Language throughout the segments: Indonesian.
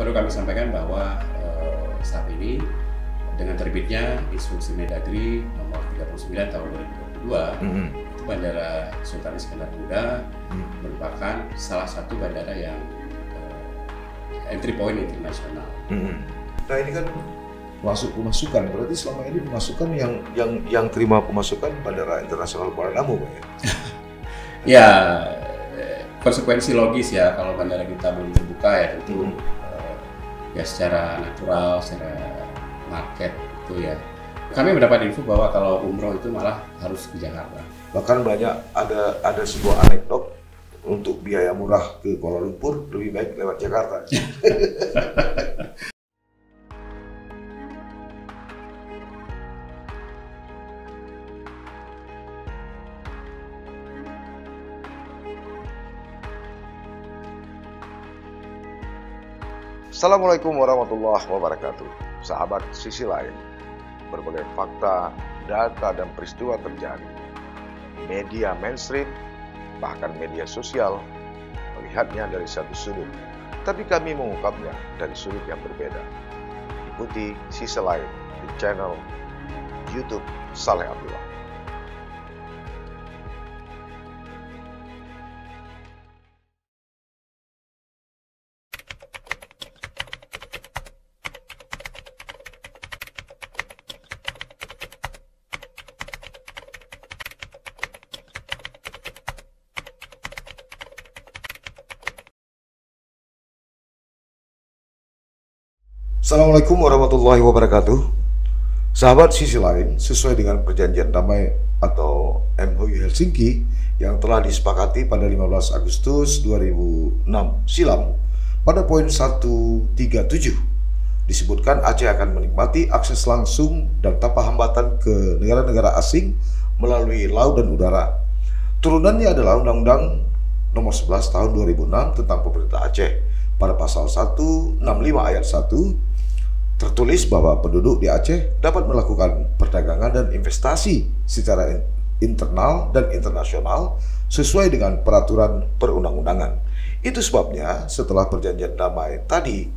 perlu kami sampaikan bahwa saat ini dengan terbitnya Instruksi Mendagri nomor 39 tahun 2022, itu Bandara Sultan Iskandar Muda merupakan salah satu bandara yang entry point internasional. Nah ini kan masuk pemasukan, berarti selama ini pemasukan yang terima pemasukan Bandara Internasional Kuala Namu, Pak ya? Ya, konsekuensi logis ya kalau bandara kita belum terbuka ya tentu ya secara natural, secara market itu ya. Kami mendapat info bahwa kalau umroh itu malah harus ke Jakarta. Bahkan banyak ada sebuah anekdot untuk biaya murah ke Kuala Lumpur lebih baik lewat Jakarta. Assalamualaikum warahmatullahi wabarakatuh. Sahabat sisi lain, berbagai fakta, data, dan peristiwa terjadi. Media mainstream, bahkan media sosial, melihatnya dari satu sudut, tapi kami mengungkapnya dari sudut yang berbeda. Ikuti sisi lain di channel YouTube Saleh Abdullah. Assalamualaikum warahmatullahi wabarakatuh. Sahabat sisi lain, sesuai dengan perjanjian damai atau MOU Helsinki yang telah disepakati pada 15 Agustus 2006 silam, pada poin 137 disebutkan Aceh akan menikmati akses langsung dan tanpa hambatan ke negara-negara asing melalui laut dan udara. Turunannya adalah Undang-Undang Nomor 11 Tahun 2006 tentang Pemerintah Aceh. Pada pasal 165 ayat 1 tertulis bahwa penduduk di Aceh dapat melakukan perdagangan dan investasi secara internal dan internasional sesuai dengan peraturan perundang-undangan. Itu sebabnya setelah perjanjian damai tadi,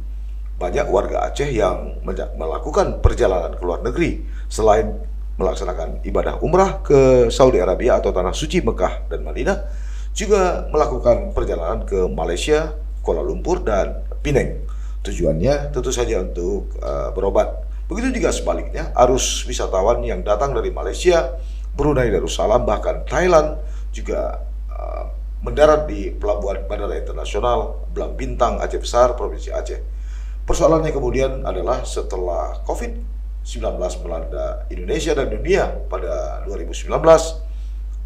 banyak warga Aceh yang melakukan perjalanan ke luar negeri selain melaksanakan ibadah umrah ke Saudi Arabia atau Tanah Suci Mekah dan Madinah, juga melakukan perjalanan ke Malaysia, Kuala Lumpur, dan Penang. Tujuannya tentu saja untuk berobat. Begitu juga sebaliknya, arus wisatawan yang datang dari Malaysia, Brunei Darussalam, bahkan Thailand juga mendarat di pelabuhan Bandara Internasional Belang Bintang Aceh Besar, Provinsi Aceh. Persoalannya kemudian adalah setelah COVID-19 melanda Indonesia dan dunia pada 2019,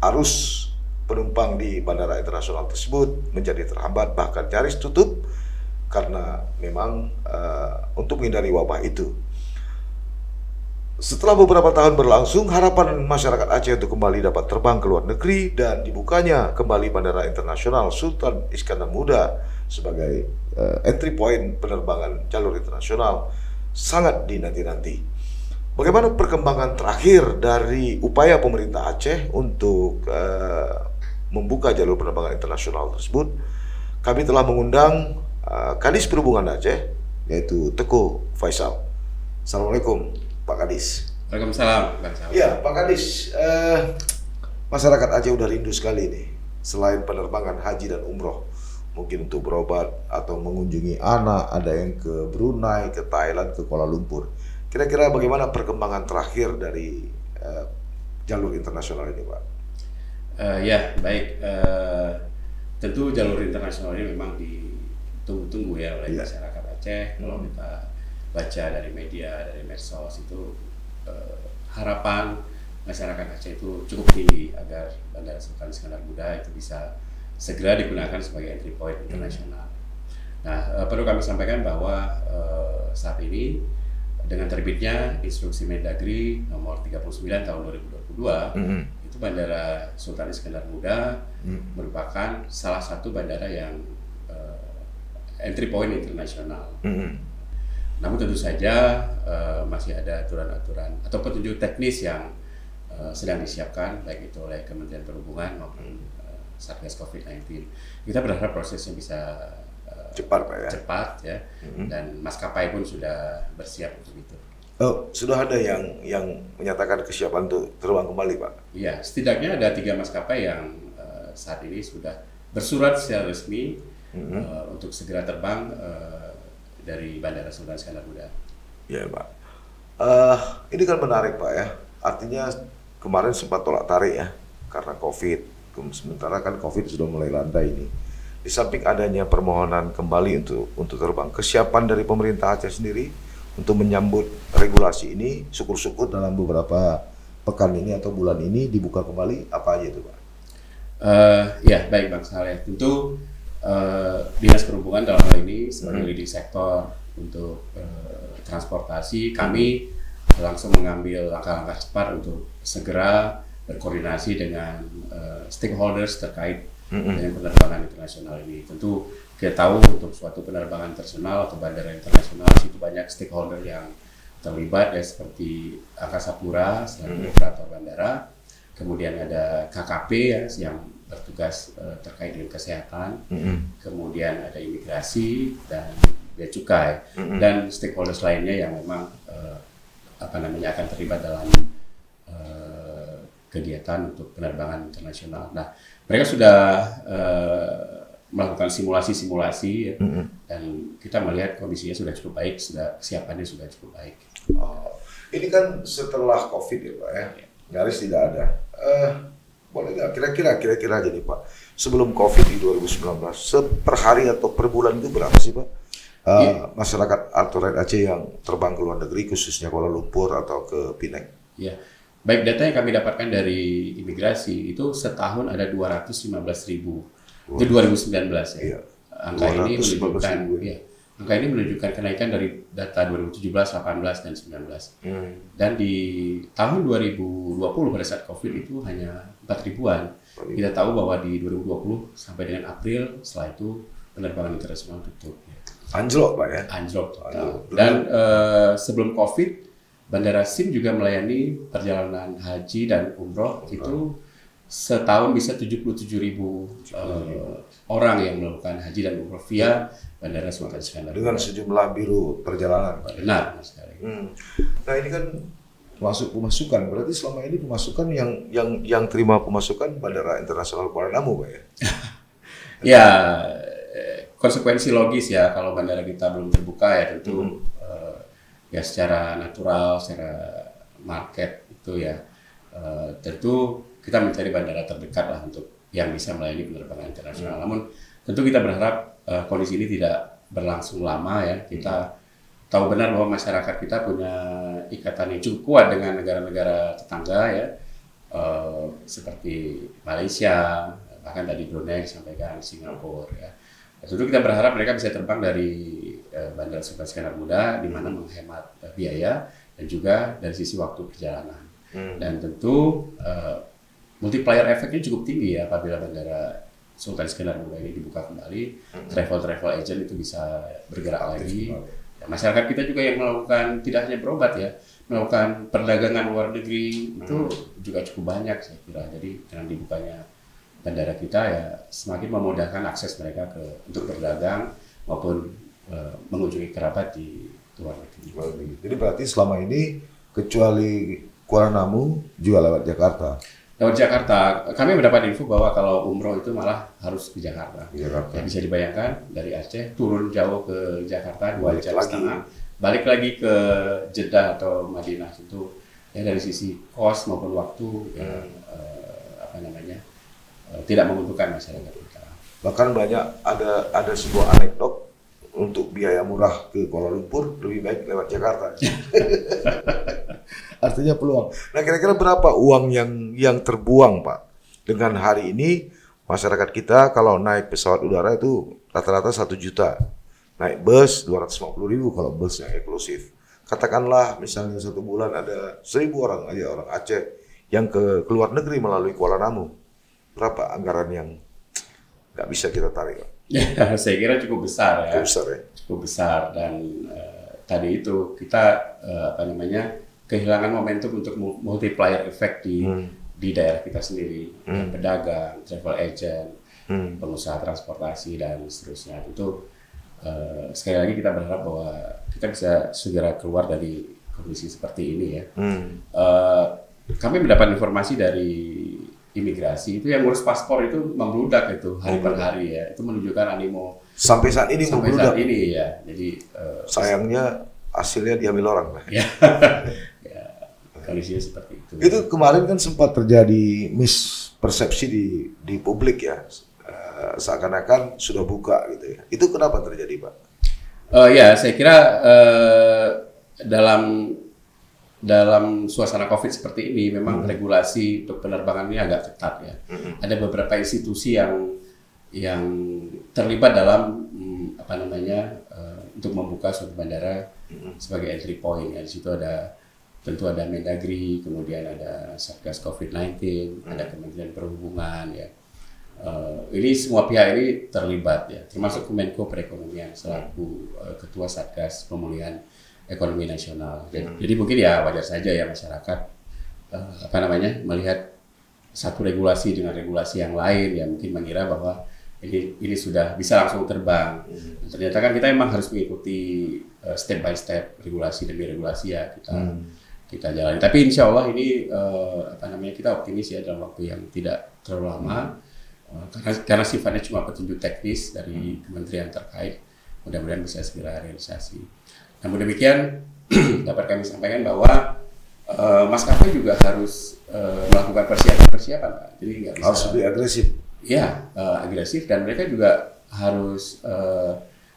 arus penumpang di Bandara Internasional tersebut menjadi terhambat, bahkan nyaris tutup karena memang untuk menghindari wabah itu. Setelah beberapa tahun berlangsung, harapan masyarakat Aceh untuk kembali dapat terbang ke luar negeri dan dibukanya kembali Bandara Internasional Sultan Iskandar Muda sebagai entry point penerbangan jalur internasional sangat dinanti-nanti. Bagaimana perkembangan terakhir dari upaya pemerintah Aceh untuk membuka jalur penerbangan internasional tersebut? Kami telah mengundang Kadis Perhubungan Aceh, yaitu Teguh Faisal. Assalamualaikum, Pak Kadis. Waalaikumsalam. Ya, Pak Kadis, masyarakat Aceh udah rindu sekali nih. Selain penerbangan haji dan umroh, mungkin untuk berobat atau mengunjungi anak, ada yang ke Brunei, ke Thailand, ke Kuala Lumpur. Kira-kira bagaimana perkembangan terakhir dari jalur internasional ini, Pak? Ya, baik. Tentu jalur internasional ini memang ditunggu-tunggu ya oleh masyarakat Aceh. Kalau kita baca dari media, dari medsos itu harapan masyarakat Aceh itu cukup tinggi agar Bandara Sultan Iskandar Muda itu bisa segera digunakan sebagai entry point internasional. Nah, perlu kami sampaikan bahwa saat ini dengan terbitnya Instruksi Mendagri nomor 39 tahun 2022, itu Bandara Sultan Iskandar Muda merupakan salah satu bandara yang entry point internasional. Namun tentu saja masih ada aturan-aturan atau petunjuk teknis yang sedang disiapkan, baik itu oleh Kementerian Perhubungan maupun Satgas COVID-19. Kita berharap prosesnya bisa cepat Pak ya. Cepat ya. Dan maskapai pun sudah bersiap untuk itu. Oh, sudah ada yang menyatakan kesiapan untuk terbang kembali Pak? Iya, setidaknya ada 3 maskapai yang saat ini sudah bersurat secara resmi untuk segera terbang dari Bandara Sultan Iskandar Muda. Ya Pak. Ini kan menarik Pak ya. Artinya kemarin sempat tolak tarik ya karena COVID. Sementara kan COVID sudah mulai landai ini. Di samping adanya permohonan kembali untuk terbang, kesiapan dari pemerintah Aceh sendiri untuk menyambut regulasi ini, syukur-syukur dalam beberapa pekan ini atau bulan ini dibuka kembali, apa aja itu Pak? Ya baik Bang Saleh, tentu Dinas Perhubungan dalam hal ini sebagai leading sektor untuk transportasi, kami langsung mengambil langkah-langkah cepat untuk segera berkoordinasi dengan stakeholders terkait dengan penerbangan internasional ini. Tentu kita tahu untuk suatu penerbangan internasional atau bandara internasional itu banyak stakeholder yang terlibat ya, seperti Angkasa Pura selaku operator bandara, kemudian ada KKP ya yang bertugas terkait dengan kesehatan, kemudian ada imigrasi dan bea cukai dan stakeholders lainnya yang memang akan terlibat dalam kegiatan untuk penerbangan internasional. Nah, mereka sudah melakukan simulasi-simulasi ya, dan kita melihat kondisinya sudah cukup baik, kesiapannya sudah cukup baik. Ini kan setelah COVID ya Pak ya, nyaris tidak ada. Boleh nggak kira-kira jadi Pak, sebelum COVID di 2019, per hari atau per bulan itu berapa sih Pak? Masyarakat atau rakyat Aceh yang terbang ke luar negeri, khususnya Kuala Lumpur atau ke Penang? Ya, baik, data yang kami dapatkan dari imigrasi itu setahun ada 215.000. Itu 2019 ya. Iya. Angka ini menunjukkan angka ini menunjukkan kenaikan dari data 2017, 18 dan 19. Dan di tahun 2020 pada saat Covid itu hanya 4.000-an. Kita tahu bahwa di 2020 sampai dengan April setelah itu penerbangan internasional tutup. Anjlok Pak ya? Anjlok total. Dan sebelum Covid, Bandara SIM juga melayani perjalanan haji dan umroh itu setahun bisa 77.000 orang yang melakukan haji dan umroh via Bandara Sultan Iskandar. Dengan sejumlah biru perjalanan. Benar sekali. Nah ini kan masuk pemasukan, berarti selama ini pemasukan yang terima pemasukan Bandara Internasional Kuala Namu Pak ya? Ya, konsekuensi logis ya kalau bandara kita belum terbuka ya tentu ya secara natural, secara market itu ya tentu kita mencari bandara terdekat lah untuk yang bisa melayani penerbangan internasional. Namun tentu kita berharap kondisi ini tidak berlangsung lama ya. Kita tahu benar bahwa masyarakat kita punya ikatan yang cukup kuat dengan negara-negara tetangga ya, seperti Malaysia, bahkan tadi Brunei disampaikan, Singapura ya. Tentu kita berharap mereka bisa terbang dari Bandara Sultan Iskandar Muda, di mana menghemat biaya dan juga dari sisi waktu perjalanan. Dan tentu multiplier efeknya cukup tinggi ya apabila Bandara Sultan Iskandar Muda ini dibuka kembali, travel agent itu bisa bergerak lagi. Ya, masyarakat kita juga yang melakukan tidak hanya berobat ya, melakukan perdagangan luar negeri itu juga cukup banyak saya kira. Jadi dengan dibukanya bandara kita ya semakin memudahkan akses mereka untuk berdagang maupun mengunjungi kerabat di luar negeri. Jadi berarti selama ini kecuali Kuala Namu juga lewat Jakarta. Lewat Jakarta, kami mendapat info bahwa kalau umroh itu malah harus ke Jakarta. Ya, bisa dibayangkan dari Aceh turun jauh ke Jakarta 2 jam setengah, balik lagi ke Jeddah atau Madinah itu ya dari sisi kos maupun waktu yang tidak menguntungkan masyarakat kita. Bahkan banyak ada sebuah anekdot untuk biaya murah ke Kuala Lumpur lebih baik lewat Jakarta. Artinya peluang. Nah kira-kira berapa uang yang terbuang Pak? Dengan hari ini masyarakat kita kalau naik pesawat udara itu rata-rata 1 juta. Naik bus 250.000 kalau busnya eksklusif. Katakanlah misalnya 1 bulan ada 1.000 orang aja orang Aceh yang ke luar negeri melalui Kuala Namu. Berapa anggaran yang nggak bisa kita tarik Pak? Ya, saya kira cukup besar ya. Cukup besar dan tadi itu kita kehilangan momentum untuk multiplier effect di daerah kita sendiri, pedagang, travel agent, pengusaha transportasi dan seterusnya. Itu sekali lagi kita berharap bahwa kita bisa segera keluar dari kondisi seperti ini ya. Kami mendapat informasi dari imigrasi itu yang ngurus paspor itu membludak itu hari per hari ya. Itu menunjukkan animo sampai saat ini sampai membludak. saat ini ya. Jadi sayangnya hasilnya diambil orang. Ya, ya kondisinya seperti itu. Itu kemarin kan sempat terjadi mispersepsi di publik ya. Seakan-akan sudah buka gitu ya. Itu kenapa terjadi, Pak? Ya, saya kira dalam suasana COVID seperti ini memang regulasi untuk penerbangan ini agak ketat ya. Ada beberapa institusi yang terlibat dalam untuk membuka suatu bandara sebagai entry point ya. Di situ tentu ada Mendagri, kemudian ada Satgas COVID-19, ada Kementerian Perhubungan ya. Ini semua pihak ini terlibat ya, termasuk Kemenko Perekonomian selaku Ketua Satgas Pemulihan Ekonomi Nasional. Jadi mungkin ya wajar saja ya masyarakat melihat satu regulasi dengan regulasi yang lain ya, mungkin mengira bahwa ini sudah bisa langsung terbang. Ternyata kan kita memang harus mengikuti step by step, regulasi demi regulasi ya kita jalani. Tapi insya Allah ini kita optimis ya dalam waktu yang tidak terlalu lama. Karena sifatnya cuma petunjuk teknis dari kementerian terkait, mudah-mudahan bisa segera realisasi. Namun demikian dapat kami sampaikan bahwa maskapai juga harus melakukan persiapan, Pak. Jadi nggak bisa harus lebih agresif. Ya, agresif, dan mereka juga harus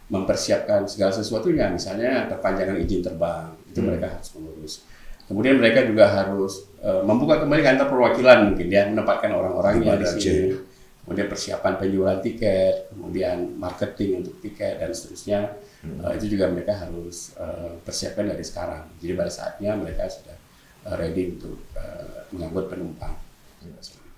mempersiapkan segala sesuatunya, misalnya perpanjangan izin terbang itu mereka harus mengurus. Kemudian mereka juga harus membuka kembali kantor perwakilan mungkin ya, menempatkan orang-orangnya di sini. Kemudian persiapan penjualan tiket, kemudian marketing untuk tiket dan seterusnya, itu juga mereka harus persiapkan dari sekarang. Jadi pada saatnya mereka sudah ready untuk mengangkut penumpang.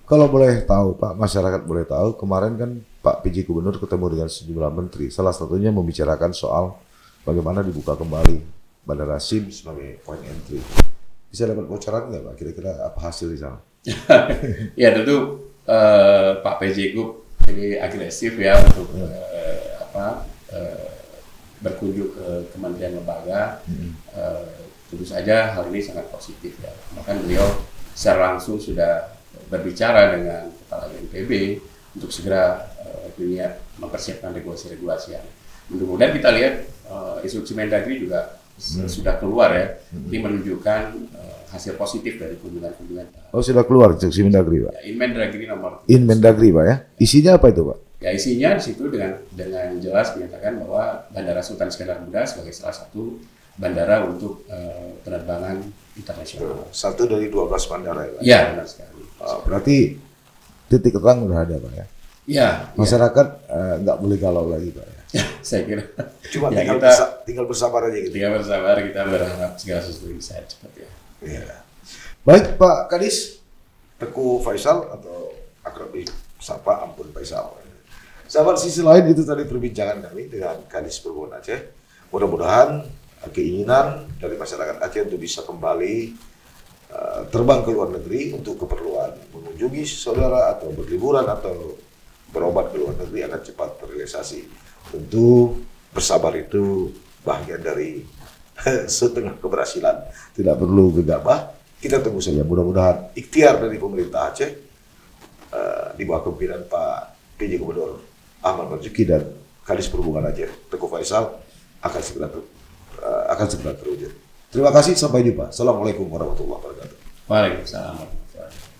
Kalau boleh tahu Pak, masyarakat boleh tahu, kemarin kan Pak PJ Gubernur ketemu dengan sejumlah menteri, salah satunya membicarakan soal bagaimana dibuka kembali Bandara SIM sebagai point entry. Bisa dapat bocoran nggak Pak, kira-kira apa hasil di sana? Ya tentu Pak PJ Gub ini agresif ya untuk berkunjung ke kementerian lembaga. Tentu saja hal ini sangat positif ya. Bahkan beliau secara langsung sudah berbicara dengan kepala BNPB untuk segera mempersiapkan regulasi-regulasi yang mudah-mudahan kita lihat instruksi Mendagri juga sudah keluar ya. Ini menunjukkan hasil positif dari kunjungan-kunjungan. Oh, sudah keluar instruksi Mendagri, Pak? Ya, Inmendagri nomor. Inmendagri, Pak ya. Isinya apa itu, Pak? Ya, isinya di situ dengan jelas menyatakan bahwa Bandara Sultan Iskandar Muda sebagai salah satu bandara untuk penerbangan internasional. Satu dari 12 bandara ya, Pak? Ya, benar sekali. Berarti titik terang udah ada, Pak ya? Ya. Masyarakat nggak boleh galau lagi, Pak ya? Saya kira. Cuma ya, tinggal bersabar aja gitu. Tinggal bersabar, kita berharap segala sesuatu bisa cepat ya. Ya. Baik Pak Kadis, Teguh Faisal atau akrab disapa Ampun Faisal. Sahabat, sisi lain itu tadi perbincangan kami dengan Kadis Perhubungan Aceh. Mudah-mudahan keinginan dari masyarakat Aceh untuk bisa kembali terbang ke luar negeri untuk keperluan mengunjungi saudara atau berliburan atau berobat ke luar negeri akan cepat terrealisasi. Tentu bersabar itu bagian dari setengah keberhasilan. Tidak perlu gegabah. Kita tunggu saja. Mudah-mudahan ikhtiar dari pemerintah Aceh di bawah kepemimpinan Pak PJ Gubernur Ahmad Marzuki dan Kadis Perhubungan Aceh Teguh Faisal akan segera terwujud. Terima kasih, sampai jumpa. Assalamualaikum warahmatullahi wabarakatuh. Waalaikumsalam warahmatullahi wabarakatuh.